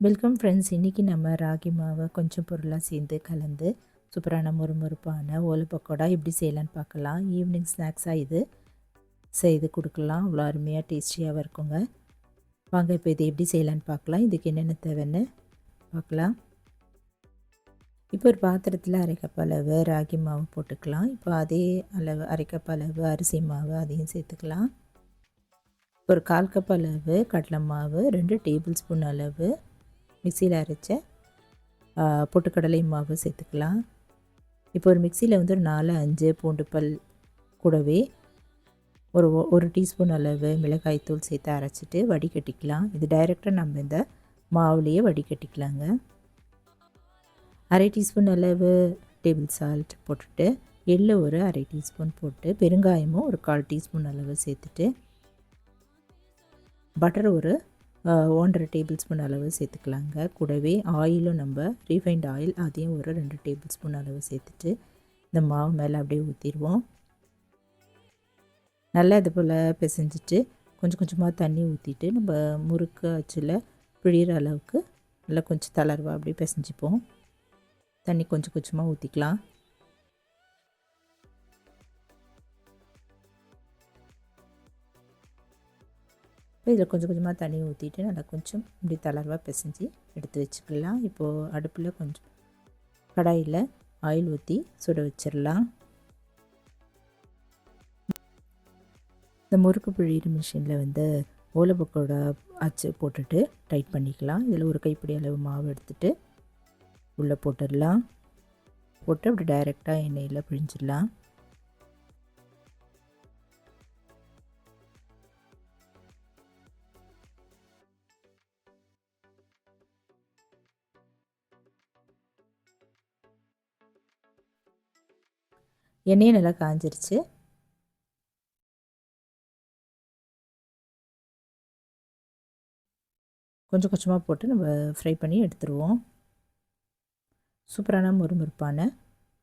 Welcome friends. இன்றைக்கி நம்ம ராகி மாவை கொஞ்சம் பொருளாக சேர்ந்து கலந்து சூப்பரான மொறுமொறுப்பான ஓலை பக்கோடா எப்படி செய்யலான்னு பார்க்கலாம். ஈவினிங் ஸ்நாக்ஸாக இது செய்து கொடுக்கலாம். அவ்வளோ அருமையாக டேஸ்டியாகவும் இருக்குங்க. வாங்க இப்போ இது எப்படி செய்யலான்னு பார்க்கலாம். இதுக்கு என்னென்ன தேவைன்னு பார்க்கலாம். இப்போ ஒரு பாத்திரத்தில் அரை கப் அளவு ராகி மாவு போட்டுக்கலாம். இப்போ அதே அளவு அரை கப் அளவு அரிசி மாவு அதையும் சேர்த்துக்கலாம். ஒரு 1/4 கப் அளவு கடலை மாவு, 2 டேபிள் ஸ்பூன் அளவு மிக்சியில் அரைச்ச பொட்டுக்கடலை மாவு சேர்த்துக்கலாம். இப்போ ஒரு மிக்சியில் வந்து ஒரு 4-5 பூண்டு பல் கூடவே ஒரு டீஸ்பூன் அளவு மிளகாய்த்தூள் சேர்த்து அரைச்சிட்டு வடிகட்டிக்கலாம். இது டைரெக்டாக நம்ம இந்த மாவுலேயே வடிகட்டிக்கலாங்க. அரை டீஸ்பூன் அளவு டேபிள் சால்ட் போட்டுட்டு எள்ளு ஒரு அரை டீஸ்பூன் போட்டு பெருங்காயமும் ஒரு 1/4 டீஸ்பூன் அளவு சேர்த்துட்டு பட்டர் ஒரு 1.5 டேபிள் ஸ்பூன் அளவு சேர்த்துக்கலாங்க. கூடவே ஆயிலும் நம்ம ரீஃபைண்ட் ஆயில் அதையும் ஒரு 2 டேபிள் ஸ்பூன் அளவு சேர்த்துட்டு இந்த மாவு மேலே அப்படியே ஊற்றிடுவோம். நல்லா இது போல் பிசைஞ்சிட்டு கொஞ்சம் கொஞ்சமாக தண்ணி ஊற்றிட்டு நம்ம முறுக்கு அச்சில் பிழிகிற அளவுக்கு நல்லா கொஞ்சம் தளர்வாக அப்படியே பிசைஞ்சிப்போம். தண்ணி கொஞ்சம் கொஞ்சமாக ஊற்றிக்கலாம். இதில் கொஞ்சம் கொஞ்சமாக தண்ணி ஊற்றிட்டு நல்லா கொஞ்சம் இப்படி தளர்வாக பிசைஞ்சு எடுத்து வச்சுக்கலாம். இப்போது அடுப்பில் கொஞ்சம் கடாயில் ஆயில் ஊற்றி சுட வச்சிடலாம். இந்த முறுக்கு பிழிகிற மிஷினில் வந்து ஓலை பக்கோடா அச்சு போட்டுட்டு டைட் பண்ணிக்கலாம். இதில் ஒரு கைப்பிடி அளவு மாவு எடுத்துகிட்டு உள்ளே போட்டுடலாம். போட்டு அப்படி டைரெக்டாக எண்ணெயில் பிழிஞ்சிடலாம். எண்ணெயும் நல்லா காஞ்சிருச்சு. கொஞ்சம் கொஞ்சமாக போட்டு நம்ம ஃப்ரை பண்ணி எடுத்துருவோம். சூப்பரான மொறுமொறுப்பான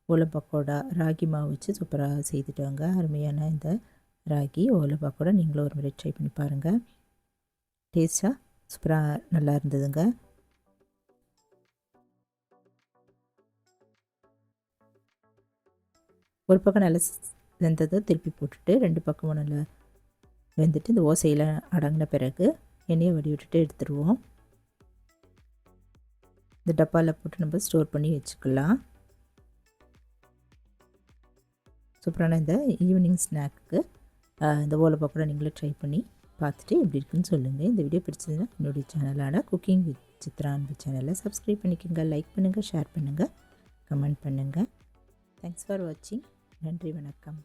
ஓலை பக்கோடா ராகி மாவு வச்சு சூப்பராக செய்துட்டாங்க. அருமையான இந்த ராகி ஓலை பக்கோடா நீங்களும் ஒரு முறை ட்ரை பண்ணி பாருங்கள். டேஸ்ட்டாக சூப்பராக நல்லா இருந்ததுங்க. ஒரு பக்கம் நல்லா வெந்ததை திருப்பி போட்டுட்டு 2 பக்கமும் நல்லா வெந்துட்டு இந்த ஓசையில் அடங்கின பிறகு எண்ணெயை வடி விட்டுட்டு எடுத்துருவோம். இந்த டப்பாவில் போட்டு நம்ம ஸ்டோர் பண்ணி வச்சுக்கலாம். சூப்பரான இந்த ஈவினிங் ஸ்நாக்கு இந்த ஓலை பக்கோடா நீங்களும் ட்ரை பண்ணி பார்த்துட்டு எப்படி இருக்குன்னு சொல்லுங்கள். இந்த வீடியோ பிடிச்சதுன்னா என்னுடைய சேனலான குக்கிங் வித் சித்ரா அன்பு சேனலை சப்ஸ்கிரைப் பண்ணிக்கோங்க. லைக் பண்ணுங்கள், ஷேர் பண்ணுங்கள், கமெண்ட் பண்ணுங்கள். தேங்க்ஸ் ஃபார் வாட்சிங். நன்றி, வணக்கம்.